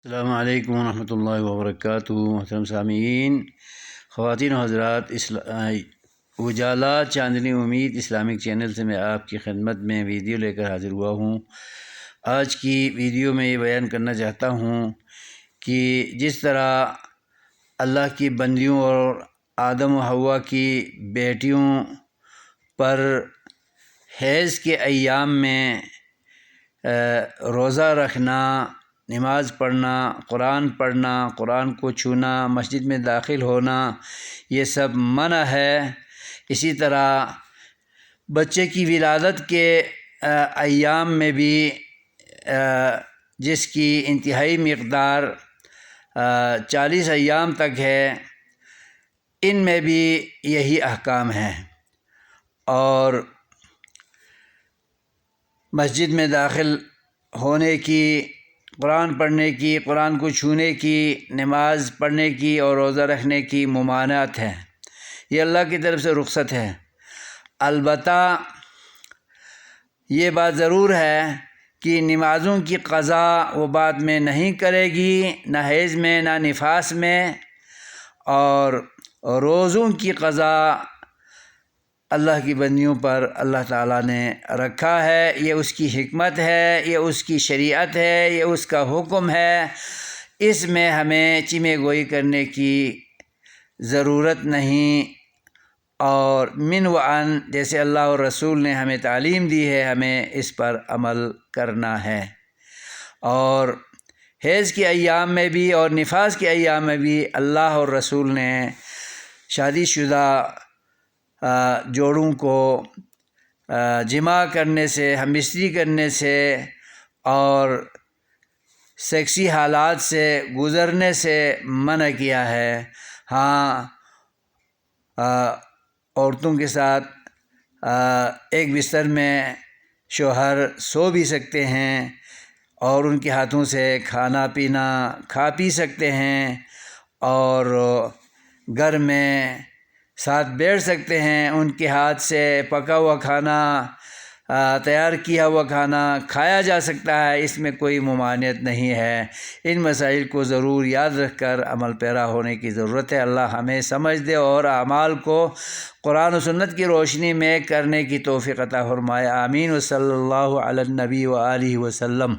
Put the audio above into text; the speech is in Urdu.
السلام علیکم ورحمۃ اللہ وبرکاتہ۔ محترم سامعین، خواتین و حضرات، اجالا چاندنی امید اسلامک چینل سے میں آپ کی خدمت میں ویڈیو لے کر حاضر ہوا ہوں۔ آج کی ویڈیو میں یہ بیان کرنا چاہتا ہوں کہ جس طرح اللہ کی بندیوں اور آدم و حوا کی بیٹیوں پر حیض کے ایام میں روزہ رکھنا، نماز پڑھنا، قرآن کو چھونا، مسجد میں داخل ہونا، یہ سب منع ہے، اسی طرح بچے کی ولادت کے ایام میں بھی جس کی انتہائی مقدار 40 ایام تک ہے، ان میں بھی یہی احکام ہیں۔ اور مسجد میں داخل ہونے کی، قرآن پڑھنے کی، قرآن کو چھونے کی، نماز پڑھنے کی اور روزہ رکھنے کی ممانعت ہے، یہ اللہ کی طرف سے رخصت ہے۔ البتہ یہ بات ضرور ہے کہ نمازوں کی قضا وہ بعد میں نہیں کرے گی، نہ حیض میں نہ نفاس میں، اور روزوں کی قضا اللہ کی بندیوں پر اللہ تعالیٰ نے رکھا ہے، یہ اس کی حکمت ہے، یہ اس کی شریعت ہے، یہ اس کا حکم ہے، اس میں ہمیں چیمے گوئی کرنے کی ضرورت نہیں، اور من و عن جیسے اللہ اور رسول نے ہمیں تعلیم دی ہے، ہمیں اس پر عمل کرنا ہے۔ اور حیض کے ایام میں بھی اور نفاس کے ایام میں بھی اللہ اور رسول نے شادی شدہ جوڑوں کو جماع کرنے سے، ہم بستری کرنے سے اور سیکسی حالات سے گزرنے سے منع کیا ہے۔ ہاں، عورتوں کے ساتھ ایک بستر میں شوہر سو بھی سکتے ہیں، اور ان کے ہاتھوں سے کھانا پینا کھا پی سکتے ہیں، اور گھر میں ساتھ بیٹھ سکتے ہیں، ان کے ہاتھ سے پکا ہوا کھانا، تیار کیا ہوا کھانا کھایا جا سکتا ہے، اس میں کوئی ممانعت نہیں ہے۔ ان مسائل کو ضرور یاد رکھ کر عمل پیرا ہونے کی ضرورت ہے۔ اللہ ہمیں سمجھ دے اور اعمال کو قرآن و سنت کی روشنی میں کرنے کی توفیق عطا فرمائے۔ آمین۔ وصلی اللہ علی النبی وآلہ وسلم۔